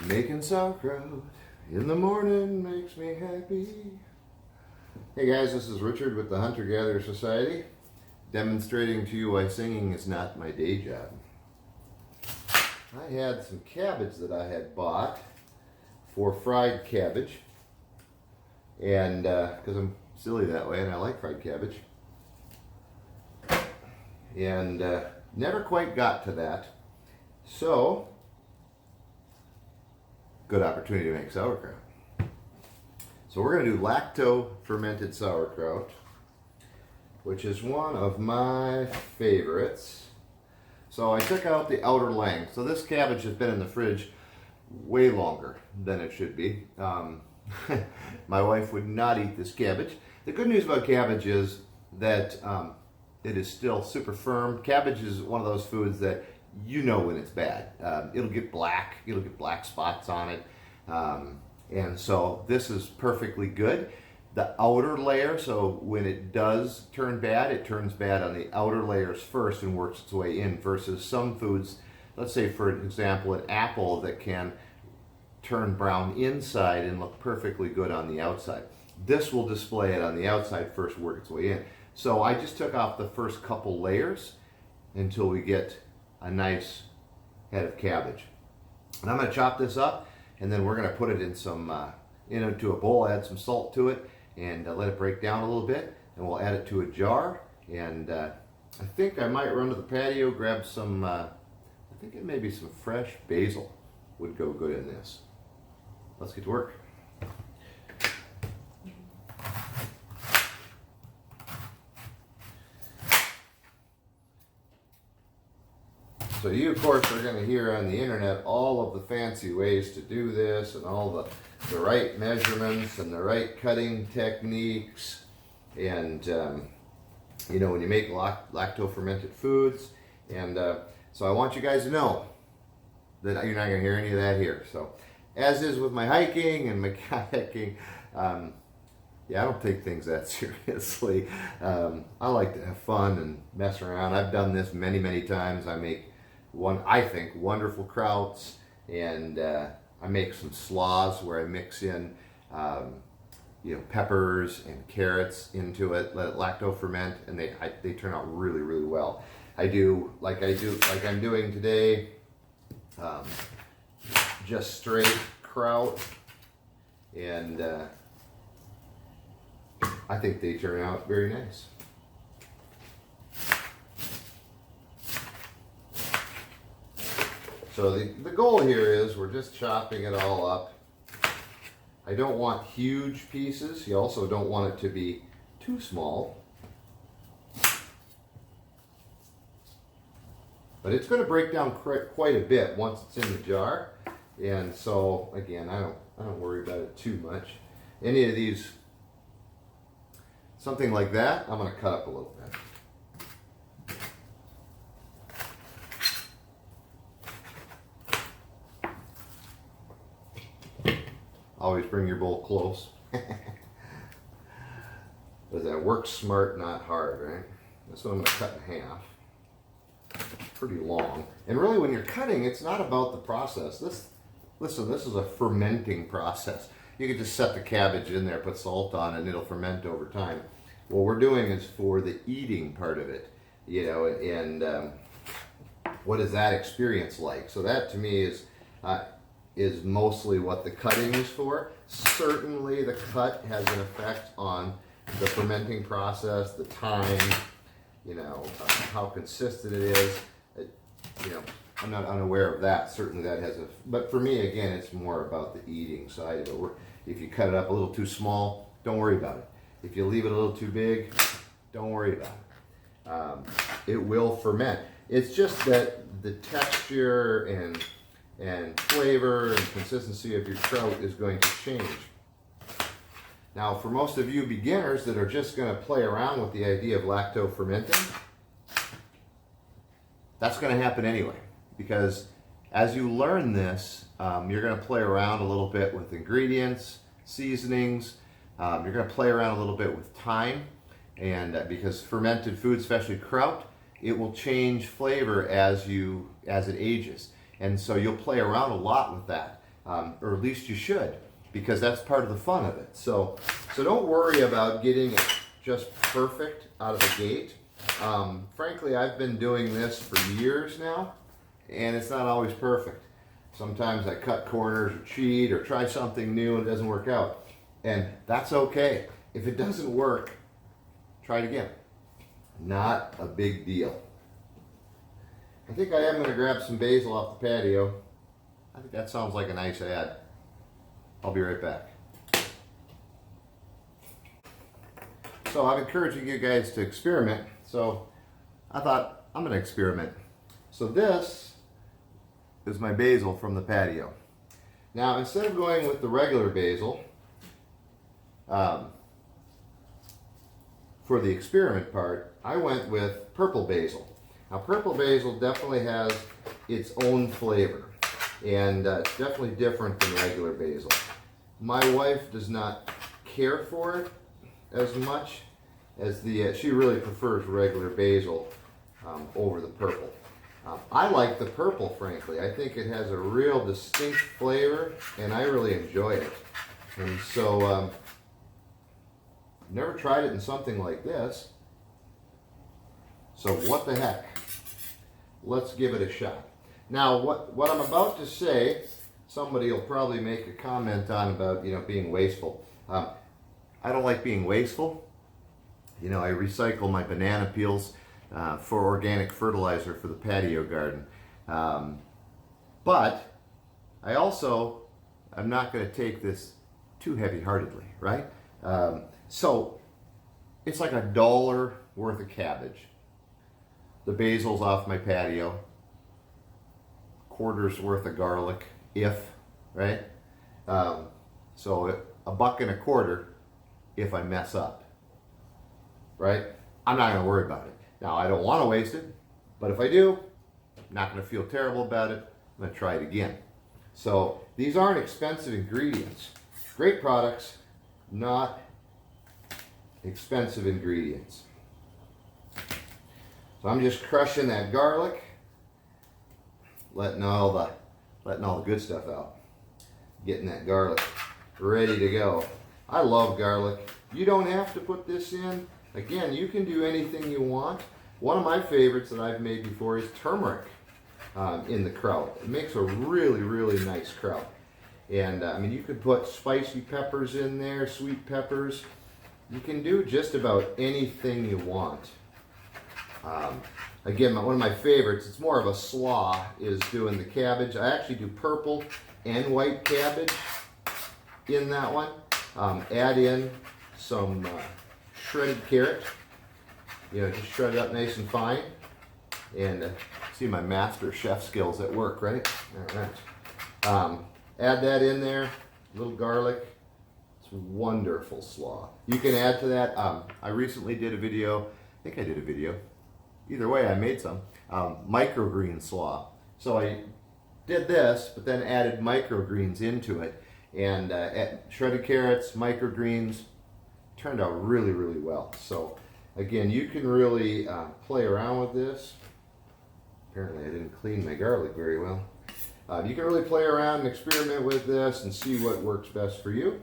Making sauerkraut in the morning makes me happy. Hey guys, this is Richard with the Hunter-Gatherer Society, demonstrating to you why singing is not my day job. I had some cabbage that I had bought for fried cabbage, and because I'm silly that way and I like fried cabbage, and never quite got to that. So, good opportunity to make sauerkraut. So we're going to do lacto-fermented sauerkraut, which is one of my favorites. So I took out the outer length. So this cabbage has been in the fridge way longer than it should be. My wife would not eat this cabbage. The good news about cabbage is that it is still super firm. Cabbage is one of those foods that you know when it's bad. It'll get black spots on it. And so this is perfectly good. The outer layer, so when it does turn bad, it turns bad on the outer layers first and works its way in, versus some foods, let's say for example an apple, that can turn brown inside and look perfectly good on the outside. This will display it on the outside first, work its way in. So I just took off the first couple layers until we get a nice head of cabbage. And I'm going to chop this up, and then we're going to put it in some into a bowl, add some salt to it, and let it break down a little bit. And we'll add it to a jar. And I think I might run to the patio, grab some, I think it may be some fresh basil would go good in this. Let's get to work. So you, of course, are going to hear on the internet all of the fancy ways to do this, and all the right measurements and the right cutting techniques. And, you know, when you make lacto-fermented foods. And so I want you guys to know that you're not going to hear any of that here. So, as is with my hiking and my kayaking, yeah, I don't take things that seriously. I like to have fun and mess around. I've done this many, many times. I make I think wonderful krauts, and I make some slaws where I mix in you know, peppers and carrots into it, let it lacto ferment, and they turn out really, really well. I do like I'm doing today, just straight kraut, and I think they turn out very nice. So the goal here is we're just chopping it all up. I don't want huge pieces. You also don't want it to be too small. But it's going to break down quite a bit once it's in the jar. And so again, I don't worry about it too much. Any of these, something like that, I'm going to cut up a little bit. Always bring your bowl close. But that work smart, not hard, right? That's what I'm going to cut in half. Pretty long. And really, when you're cutting, it's not about the process. Listen, this is a fermenting process. You could just set the cabbage in there, put salt on it, and it'll ferment over time. What we're doing is for the eating part of it, you know, and what is that experience like? So that, to me, is mostly what the cutting is for. Certainly the cut has an effect on the fermenting process, the time, you know, how consistent it is. You know, I'm not unaware of that. Certainly that has but for me, again, it's more about the eating side of it. If you cut it up a little too small, don't worry about it. If you leave it a little too big, don't worry about it. It will ferment. It's just that the texture and flavor and consistency of your kraut is going to change. Now, for most of you beginners that are just going to play around with the idea of lacto fermenting, that's going to happen anyway, because as you learn this, you're going to play around a little bit with ingredients, seasonings. You're going to play around a little bit with time, and because fermented food, especially kraut, it will change flavor as it ages. And so you'll play around a lot with that. or at least you should, because that's part of the fun of it. So don't worry about getting it just perfect out of the gate. Frankly, I've been doing this for years now, and it's not always perfect. Sometimes I cut corners or cheat or try something new and it doesn't work out. And that's okay. If it doesn't work, try it again. Not a big deal. I think I am going to grab some basil off the patio. I think that sounds like a nice ad. I'll be right back. So I'm encouraging you guys to experiment. So I thought I'm going to experiment. So this is my basil from the patio. Now instead of going with the regular basil, for the experiment part, I went with purple basil. Now purple basil definitely has its own flavor, and it's definitely different than regular basil. My wife does not care for it as much as she really prefers regular basil over the purple. I like the purple, frankly. I think it has a real distinct flavor, and I really enjoy it. And so, never tried it in something like this. So what the heck? Let's give it a shot. Now, what I'm about to say, somebody will probably make a comment on about, being wasteful. I don't like being wasteful. I recycle my banana peels for organic fertilizer for the patio garden. But I also, I'm not going to take this too heavy-heartedly, right? So it's like $1 worth of cabbage. The basil's off my patio. $1/4 worth of garlic, right? So $1.25 if I mess up, right? I'm not going to worry about it. Now, I don't want to waste it, but if I do, I'm not going to feel terrible about it. I'm going to try it again. So these aren't expensive ingredients. Great products, not expensive ingredients. So I'm just crushing that garlic, letting all the good stuff out, getting that garlic ready to go. I love garlic. You don't have to put this in. Again, you can do anything you want. One of my favorites that I've made before is turmeric in the kraut. It makes a really, really nice kraut. And you could put spicy peppers in there, sweet peppers. You can do just about anything you want. Again, one of my favorites, it's more of a slaw, is doing the cabbage. I actually do purple and white cabbage in that one. Add in some shredded carrot. Just shred it up nice and fine. And see my master chef skills at work, right? All right. Add that in there, a little garlic. It's wonderful slaw. You can add to that. I recently did a video. I think I did a video. Either way, I made some microgreen slaw. So I did this, but then added microgreens into it, and shredded carrots, microgreens, turned out really, really well. So again, you can really play around with this. Apparently, I didn't clean my garlic very well. You can really play around and experiment with this and see what works best for you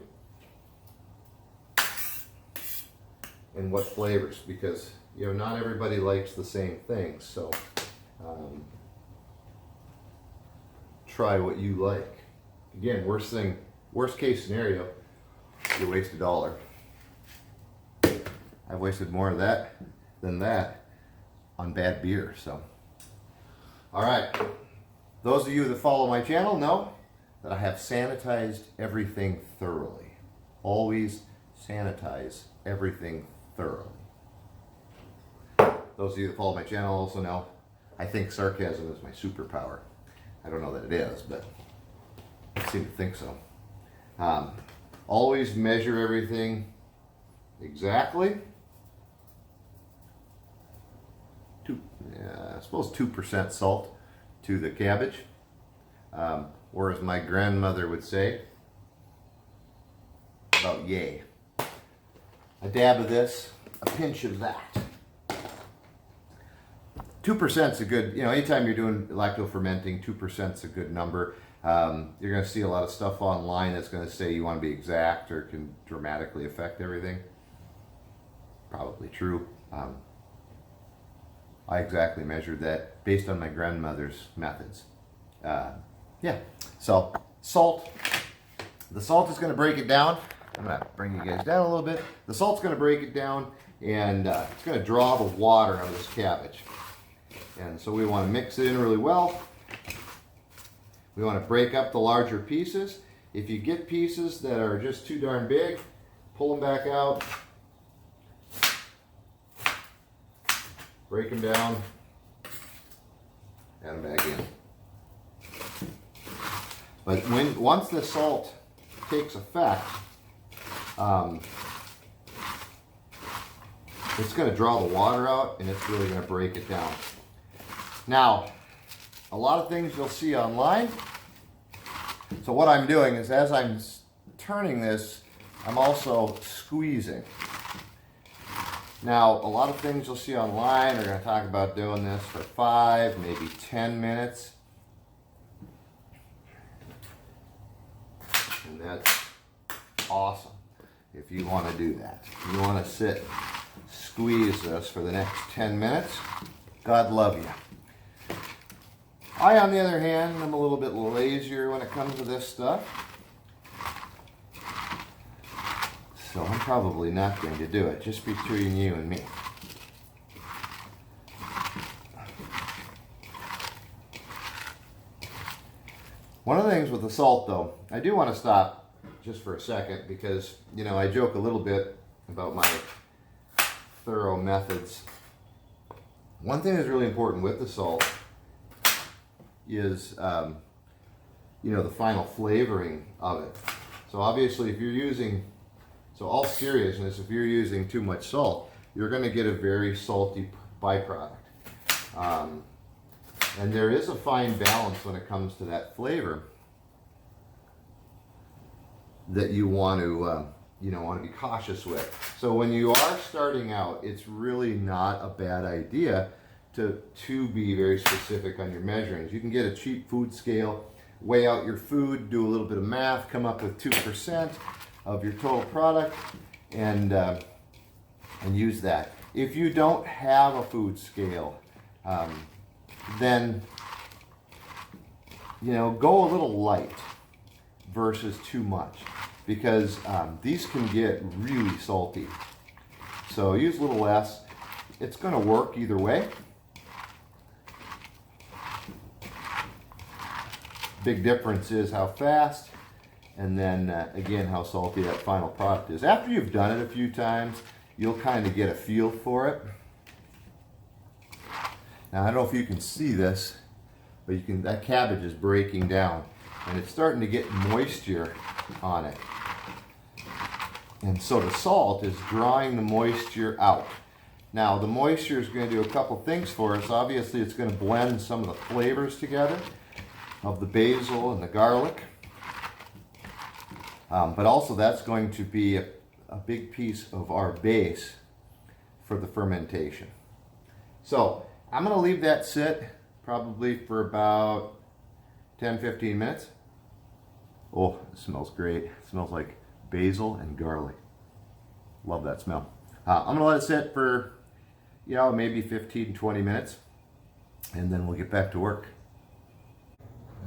and what flavors, because not everybody likes the same things. So try what you like. Again, worst case scenario, you waste $1. I've wasted more of that than that on bad beer. So, all right. Those of you that follow my channel know that I have sanitized everything thoroughly. Always sanitize everything thoroughly. Those of you that follow my channel also know I think sarcasm is my superpower. I don't know that it is, but I seem to think so. Always measure everything exactly. I suppose 2% salt to the cabbage, or as my grandmother would say, about yay. A dab of this, a pinch of that. 2% is a good, anytime you're doing lacto-fermenting, 2% is a good number. You're going to see a lot of stuff online that's going to say you want to be exact or can dramatically affect everything. Probably true. I exactly measured that based on my grandmother's methods. Yeah, so salt. The salt is going to break it down. I'm going to bring you guys down a little bit. The salt's going to break it down, and it's going to draw the water out of this cabbage. And so we want to mix it in really well. We want to break up the larger pieces. If you get pieces that are just too darn big, pull them back out. Break them down. Add them back in. But once the salt takes effect, it's going to draw the water out, and it's really going to break it down. Now, a lot of things you'll see online. So what I'm doing is, as I'm turning this, I'm also squeezing. Now, a lot of things you'll see online are going to talk about doing this for 5, maybe 10 minutes. And that's awesome if you want to do that. You want to squeeze this for the next 10 minutes. God love you. I, on the other hand, am a little bit lazier when it comes to this stuff. So I'm probably not going to do it, just between you and me. One of the things with the salt, though, I do want to stop just for a second because, I joke a little bit about my thorough methods. One thing that's really important with the salt is, the final flavoring of it. So obviously, if you're using, all seriousness, if you're using too much salt, you're going to get a very salty byproduct. And there is a fine balance when it comes to that flavor that you want to, be cautious with. So when you are starting out, it's really not a bad idea to be very specific on your measurings. You can get a cheap food scale, weigh out your food, do a little bit of math, come up with 2% of your total product, and use that. If you don't have a food scale, then go a little light versus too much, because these can get really salty. So use a little less. It's going to work either way. Big difference is how fast, and then again how salty that final product is. After you've done it a few times, you'll kind of get a feel for it. Now, I don't know if you can see this, but that cabbage is breaking down, and it's starting to get moisture on it. And so the salt is drawing the moisture out. Now, the moisture is going to do a couple things for us. Obviously, it's going to blend some of the flavors together of the basil and the garlic. But also, that's going to be a big piece of our base for the fermentation. So I'm going to leave that sit probably for about 10-15 minutes. Oh, it smells great. It smells like basil and garlic. Love that smell. I'm going to let it sit for, maybe 15-20 minutes, and then we'll get back to work.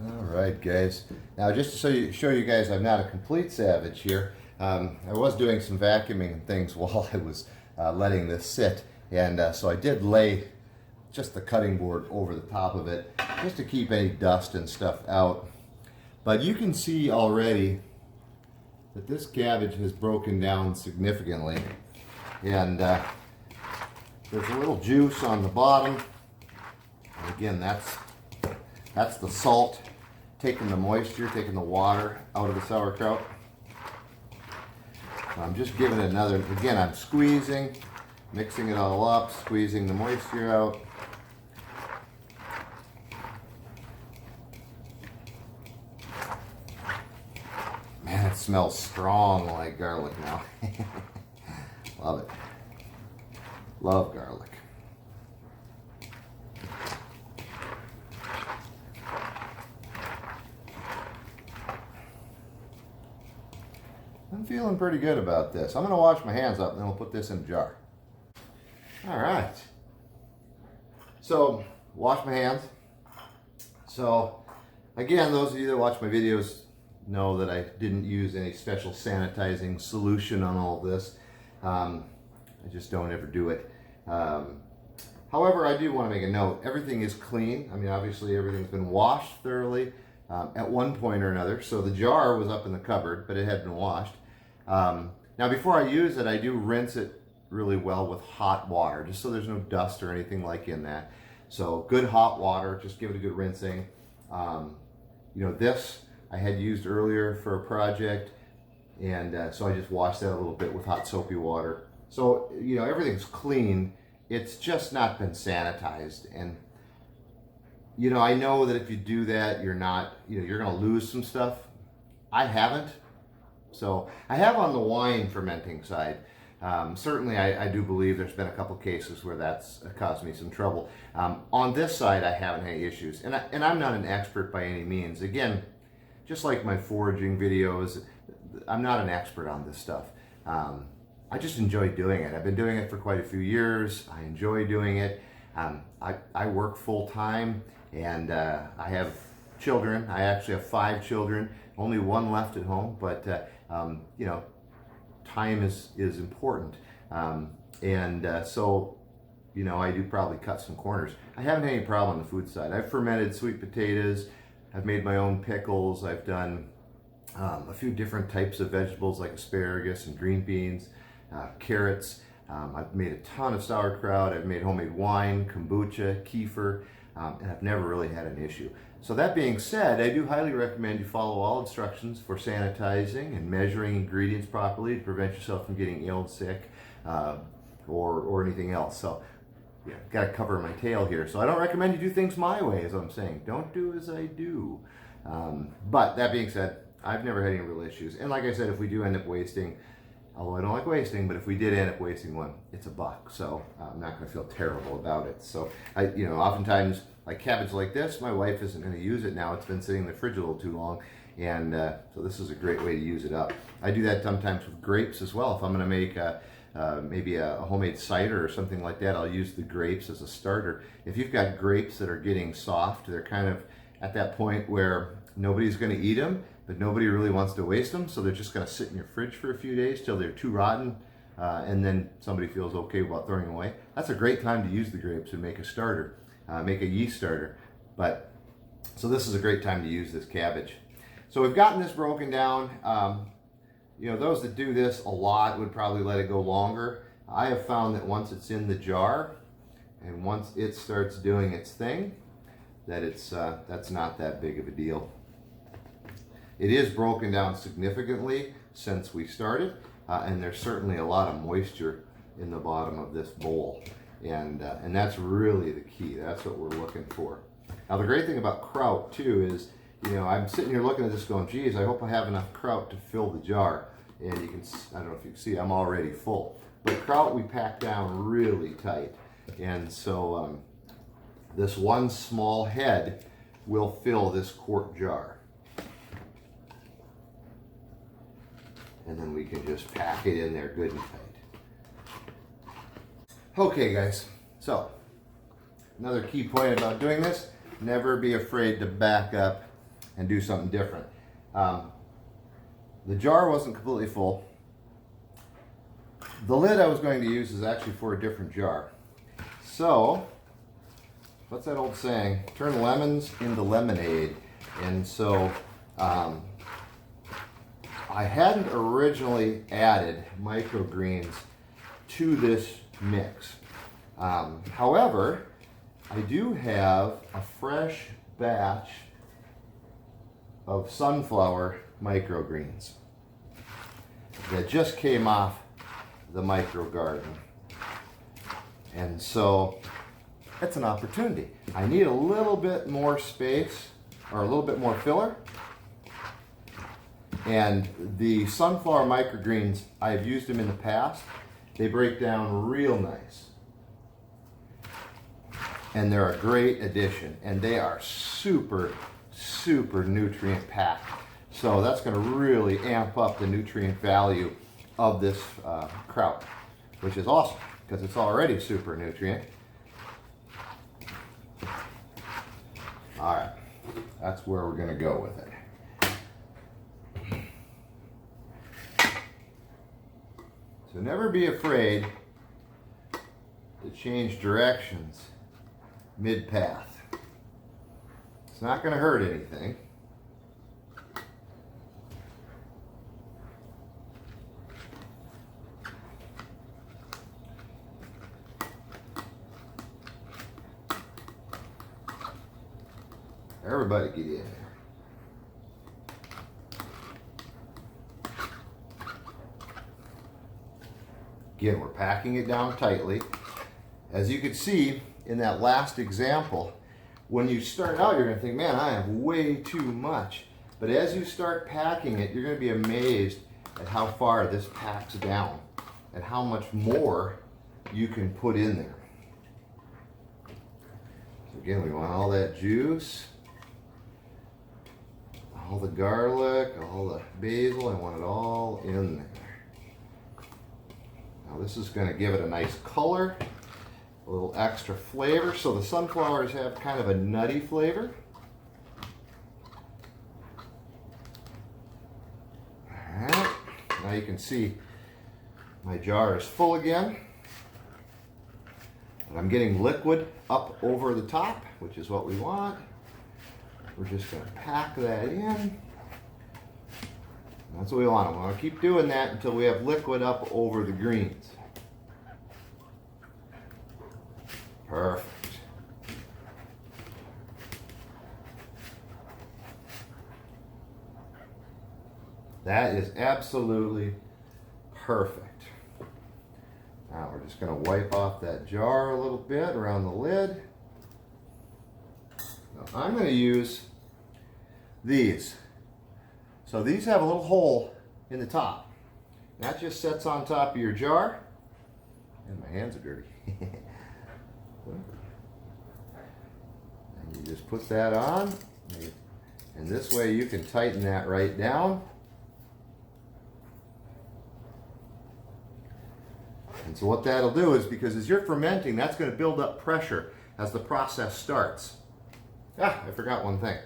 All right, guys. Now, just to show you guys I'm not a complete savage here, I was doing some vacuuming and things while I was letting this sit, and so I did lay just the cutting board over the top of it just to keep any dust and stuff out. But you can see already that this cabbage has broken down significantly, and there's a little juice on the bottom. And again, that's the salt taking the moisture, taking the water out of the sauerkraut. So I'm just giving it another, again, I'm squeezing, mixing it all up, squeezing the moisture out. Man, it smells strong like garlic now. Love it. Love garlic. I'm feeling pretty good about this. I'm going to wash my hands up and then we'll put this in a jar. All right. So, wash my hands. So, again, those of you that watch my videos know that I didn't use any special sanitizing solution on all of this. I just don't ever do it. However, I do want to make a note. Everything is clean. I mean, obviously everything's been washed thoroughly at one point or another. So the jar was up in the cupboard, but it had been washed. Now, before I use it, I do rinse it really well with hot water, just so there's no dust or anything like in that. So good hot water, just give it a good rinsing. This I had used earlier for a project, and so I just washed that a little bit with hot soapy water. So, everything's clean. It's just not been sanitized. And, I know that if you do that, you're going to lose some stuff. I haven't. So I have on the wine fermenting side. Certainly, I do believe there's been a couple cases where that's caused me some trouble. On this side, I haven't had any issues. And I'm not an expert by any means. Again, just like my foraging videos, I'm not an expert on this stuff. I just enjoy doing it. I've been doing it for quite a few years. I enjoy doing it. I work full time, and I have children. I actually have 5 children, only 1 left at home, but time is important. So I do probably cut some corners. I haven't had any problem on the food side. I've fermented sweet potatoes. I've made my own pickles. I've done a few different types of vegetables like asparagus and green beans, carrots. I've made a ton of sauerkraut. I've made homemade wine, kombucha, kefir, and I've never really had an issue. So that being said, I do highly recommend you follow all instructions for sanitizing and measuring ingredients properly to prevent yourself from getting ill and sick or anything else. So, yeah, got to cover my tail here. So I don't recommend you do things my way, as I'm saying. Don't do as I do. But that being said, I've never had any real issues. And like I said, if we do end up wasting, although I don't like wasting, but if we did end up wasting one, it's $1. So I'm not going to feel terrible about it. So oftentimes, like cabbage like this, my wife isn't going to use it now. It's been sitting in the fridge a little too long. And so this is a great way to use it up. I do that sometimes with grapes as well. If I'm going to make maybe a homemade cider or something like that, I'll use the grapes as a starter. If you've got grapes that are getting soft, they're kind of at that point where nobody's going to eat them, but nobody really wants to waste them, so they're just going to sit in your fridge for a few days till they're too rotten, and then somebody feels okay about throwing them away. That's a great time to use the grapes and make a starter, make a yeast starter. So this is a great time to use this cabbage. So we've gotten this broken down. Those that do this a lot would probably let it go longer. I have found that once it's in the jar and once it starts doing its thing, that that's not that big of a deal. It is broken down significantly since we started, and there's certainly a lot of moisture in the bottom of this bowl, and that's really the key. That's what we're looking for. Now, the great thing about kraut too is, I'm sitting here looking at this going, geez, I hope I have enough kraut to fill the jar. And I don't know if you can see, I'm already full. But kraut we pack down really tight. And so this one small head will fill this quart jar. And then we can just pack it in there good and tight. Okay, guys, so another key point about doing this, never be afraid to back up and do something different. The jar wasn't completely full. The lid I was going to use is actually for a different jar. So, what's that old saying? Turn lemons into lemonade. And so, I hadn't originally added microgreens to this mix. However, I do have a fresh batch of sunflower microgreens that just came off the micro garden. And so it's an opportunity. I need a little bit more space or a little bit more filler. And the sunflower microgreens, I've used them in the past. They break down real nice. And they're a great addition. And they are super, super nutrient packed. So that's going to really amp up the nutrient value of this kraut, which is awesome because it's already super nutrient. All right, that's where we're going to go with it. So never be afraid to change directions mid-path. It's not going to hurt anything. Everybody get in there. Again, we're packing it down tightly. As you can see in that last example, when you start out, you're going to think, man, I have way too much. But as you start packing it, you're going to be amazed at how far this packs down and how much more you can put in there. So again, we want all that juice, all the garlic, all the basil. I want it all in there. Now this is going to give it a nice color, a little extra flavor. So the sunflowers have kind of a nutty flavor. All right, now you can see my jar is full again. And I'm getting liquid up over the top, which is what we want. We're just going to pack that in. That's what we want. I'm going to keep doing that until we have liquid up over the greens. Perfect. That is absolutely perfect. Now we're just going to wipe off that jar a little bit around the lid. Now I'm going to use these. So these have a little hole in the top. That just sets on top of your jar. And my hands are dirty. And you just put that on. And this way you can tighten that right down. And so what that'll do is, because as you're fermenting, that's going to build up pressure as the process starts. Ah, I forgot one thing.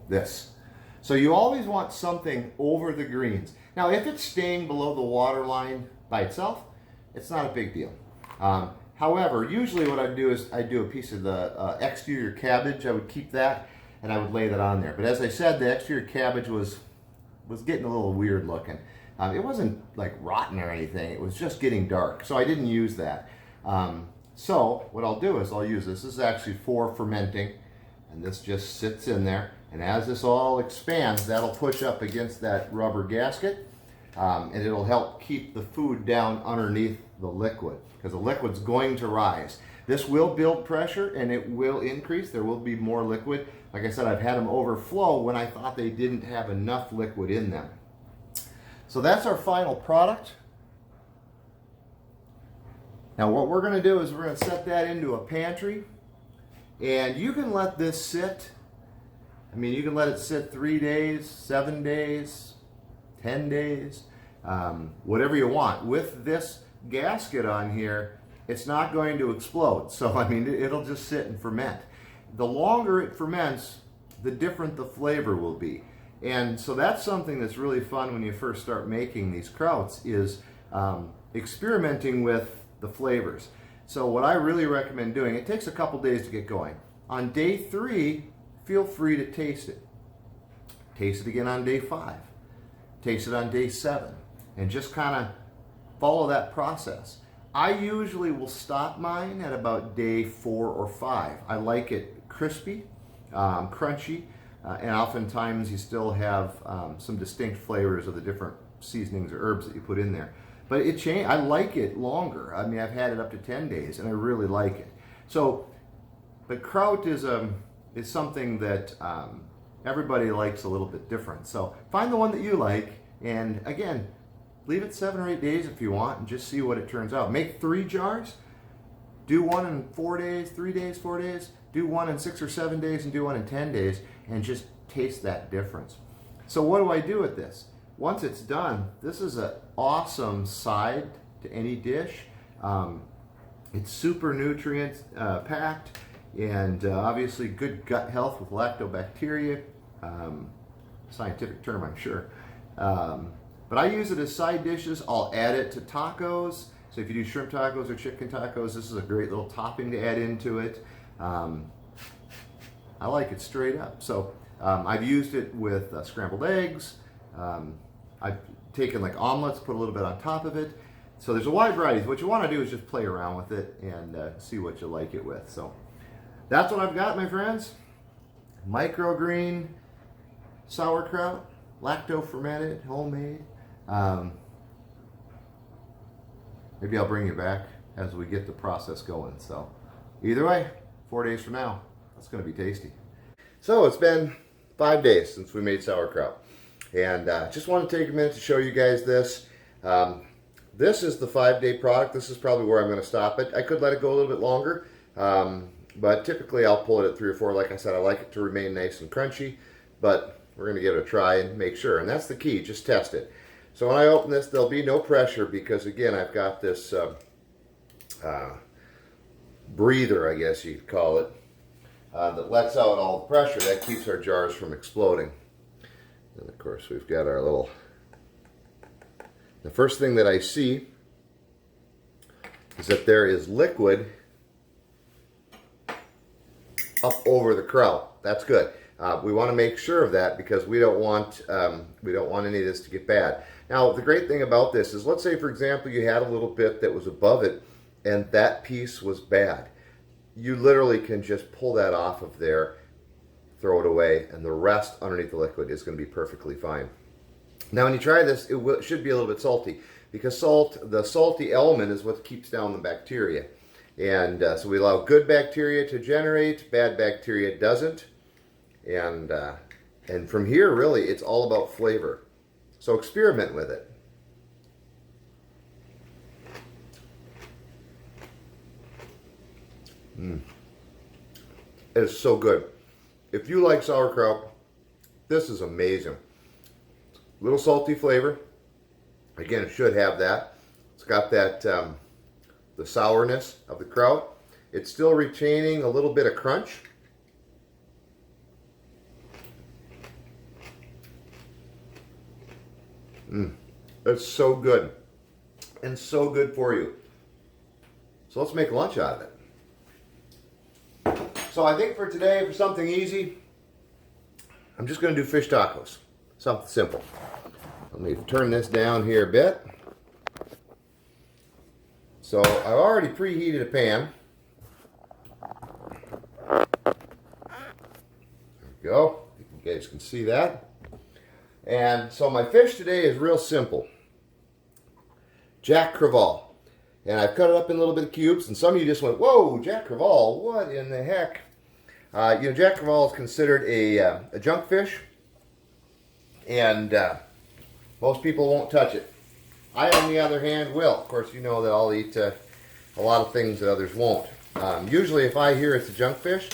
This. So you always want something over the greens. Now, if it's staying below the water line by itself, it's not a big deal. However, usually what I do is I do a piece of the exterior cabbage. I would keep that and I would lay that on there. But as I said, the exterior cabbage was getting a little weird looking. It wasn't like rotten or anything. It was just getting dark. So I didn't use that. So what I'll do is I'll use this. This is actually for fermenting. And this just sits in there. And as this all expands, that'll push up against that rubber gasket. And it'll help keep the food down underneath the liquid, because the liquid's going to rise. This will build pressure and it will increase. There will be more liquid. Like I said, I've had them overflow when I thought they didn't have enough liquid in them. So that's our final product. Now what we're going to do is we're going to set that into a pantry. And you can let this sit. I mean, you can let it sit 3 days, 7 days, 10 days, whatever you want. With this gasket on here, it's not going to explode. So, I mean, it'll just sit and ferment. The longer it ferments, the different the flavor will be. And so that's something that's really fun when you first start making these krauts, is experimenting with the flavors. So what I really recommend doing, it takes a couple days to get going. On day 3, feel free to taste it. Taste it again on day 5. Taste it on day 7. And just kind of follow that process. I usually will stop mine at about day 4 or 5. I like it crispy, crunchy, and oftentimes you still have some distinct flavors of the different seasonings or herbs that you put in there. But I like it longer. I mean, I've had it up to 10 days, and I really like it. So, but kraut is something that everybody likes a little bit different. So find the one that you like, and again, leave it 7 or 8 days if you want, and just see what it turns out. Make 3 jars, Do one in 4 days, 3 days, 4 days. Do one in 6 or 7 days, and do one in 10 days, and just taste that difference. So what do I do with this? Once it's done, this is an awesome side to any dish. It's super nutrient packed, and obviously good gut health with lactobacteria. Scientific term, I'm sure. But I use it as side dishes. I'll add it to tacos. So if you do shrimp tacos or chicken tacos, this is a great little topping to add into it. I like it straight up. So I've used it with scrambled eggs. I've taken like omelets, put a little bit on top of it. So there's a wide variety. What you want to do is just play around with it and see what you like it with. So that's what I've got, my friends. Microgreen sauerkraut, lacto-fermented, homemade. Maybe I'll bring you back as we get the process going. So either way, 4 days from now, it's going to be tasty. So it's been 5 days since we made sauerkraut, and just want to take a minute to show you guys this. This is the 5-day product. This is probably where I'm going to stop it. I could let it go a little bit longer, but typically I'll pull it at 3 or 4. Like I said, I like it to remain nice and crunchy, but we're going to give it a try and make sure, and that's the key. Just test it. So when I open this, there'll be no pressure because, again, I've got this breather, I guess you'd call it, that lets out all the pressure. That keeps our jars from exploding. And, of course, we've got our little... The first thing that I see is that there is liquid up over the kraut. That's good. We want to make sure of that because we don't want any of this to get bad. Now, the great thing about this is, let's say, for example, you had a little bit that was above it and that piece was bad. You literally can just pull that off of there, throw it away, and the rest underneath the liquid is going to be perfectly fine. Now, when you try this, it should be a little bit salty because the salty element is what keeps down the bacteria. And so we allow good bacteria to generate, bad bacteria doesn't. And from here, really, it's all about flavor. So experiment with it. It is so good. If you like sauerkraut, this is amazing. Little salty flavor. Again, it should have that. It's got that the sourness of the kraut. It's still retaining a little bit of crunch. It's so good and so good for you. So let's make lunch out of it. So I think for today, for something easy, I'm just going to do fish tacos. Something simple. Let me turn this down here a bit. So I've already preheated a pan. There we go. You guys can see that. And so my fish today is real simple. Jack Crevalle. And I've cut it up in a little bit of cubes. And some of you just went, whoa, Jack Crevalle, what in the heck? Jack Crevalle is considered a junk fish. And most people won't touch it. I, on the other hand, will. Of course, you know that I'll eat a lot of things that others won't. Usually if I hear it's a junk fish,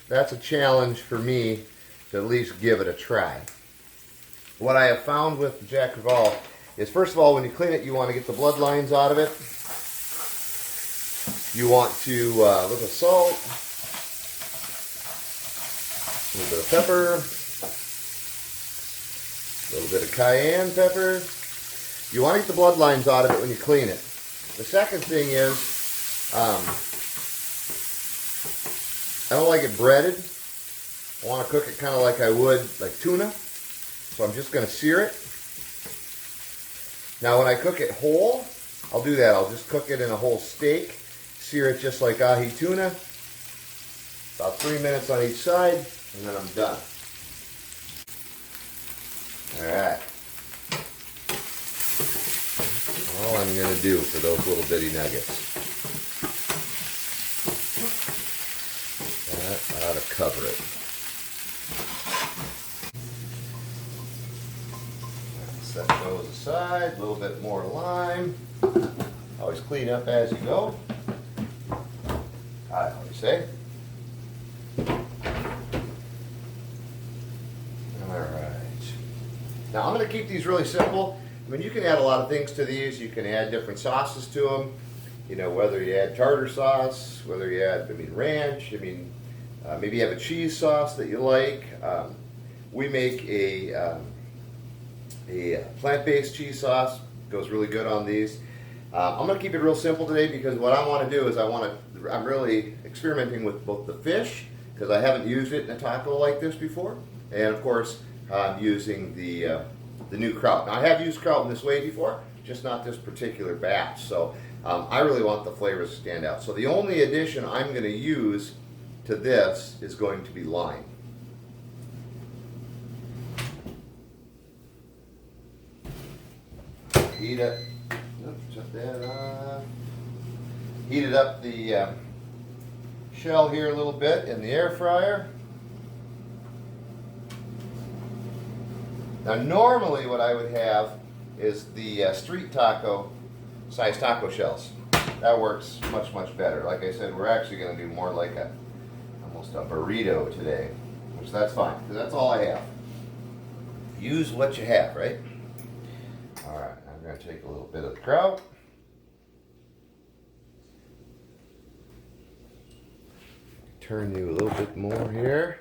that's a challenge for me to at least give it a try. What I have found with the Jack Crevalle is, first of all, when you clean it, you want to get the bloodlines out of it. You want to look at salt, a little bit of pepper, a little bit of cayenne pepper. You want to get the bloodlines out of it when you clean it. The second thing is, I don't like it breaded. I want to cook it kind of like I would like tuna. So I'm just going to sear it. Now when I cook it whole, I'll do that. I'll just cook it in a whole steak. Sear it just like ahi tuna. About 3 minutes on each side, and then I'm done. Alright. All I'm going to do for those little bitty nuggets. That ought to cover it. Set those aside, a little bit more lime. Always clean up as you go. I always say. Alright. Now I'm going to keep these really simple. I mean, you can add a lot of things to these. You can add different sauces to them. You know, whether you add tartar sauce, whether you add, ranch, maybe you have a cheese sauce that you like. We make a plant-based cheese sauce. Goes really good on these. I'm going to keep it real simple today because what I want to do is I'm really experimenting with both the fish, because I haven't used it in a taco like this before, and of course I'm using the new kraut. Now I have used kraut in this way before, just not this particular batch, so I really want the flavors to stand out. So the only addition I'm going to use to this is going to be lime. Heat it. Shut that on. Heated up the shell here a little bit in the air fryer. Now normally what I would have is the street taco size taco shells. That works much, much better. Like I said, we're actually going to do more like almost a burrito today, which that's fine, because that's all I have. Use what you have, right? All right, I'm going to take a little bit of the kraut. Turn you a little bit more here.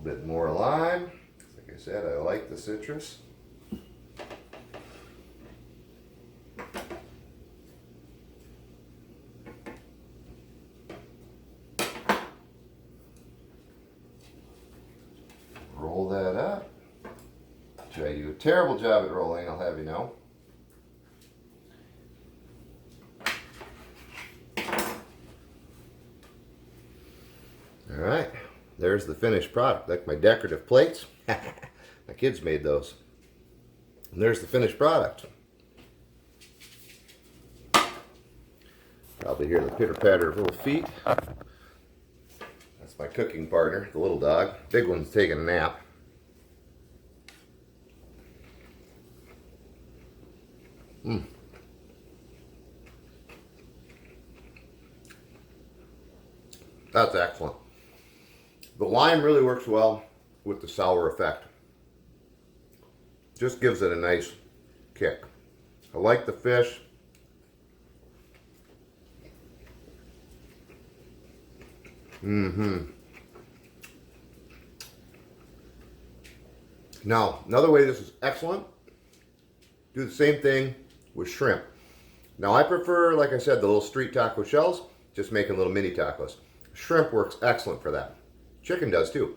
Bit more lime. Like I said, I like the citrus. Roll that up. I do a terrible job at rolling, I'll have you know. All right. There's the finished product, like my decorative plates. My kids made those. And there's the finished product. Probably hear the pitter-patter of little feet. That's my cooking partner, the little dog. Big one's taking a nap. That's excellent. The lime really works well with the sour effect. Just gives it a nice kick. I like the fish. Now, another way this is excellent, do the same thing with shrimp. Now, I prefer, like I said, the little street taco shells, just making little mini tacos. Shrimp works excellent for that. Chicken does too.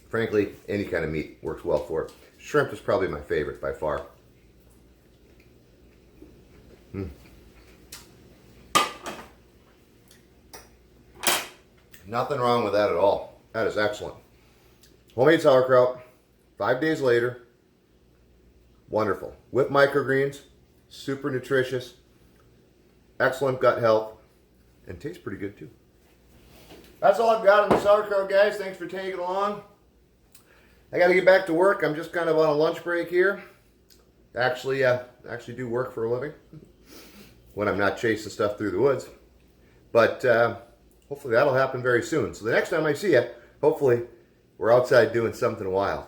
Frankly, any kind of meat works well for it. Shrimp is probably my favorite by far. Nothing wrong with that at all. That is excellent. Homemade sauerkraut, 5 days later. Wonderful. With microgreens, super nutritious, excellent gut health, and tastes pretty good too. That's all I've got on the sauerkraut, guys. Thanks for tagging along. I got to get back to work. I'm just kind of on a lunch break here. Actually do work for a living when I'm not chasing stuff through the woods. But hopefully that'll happen very soon. So the next time I see you, hopefully we're outside doing something wild.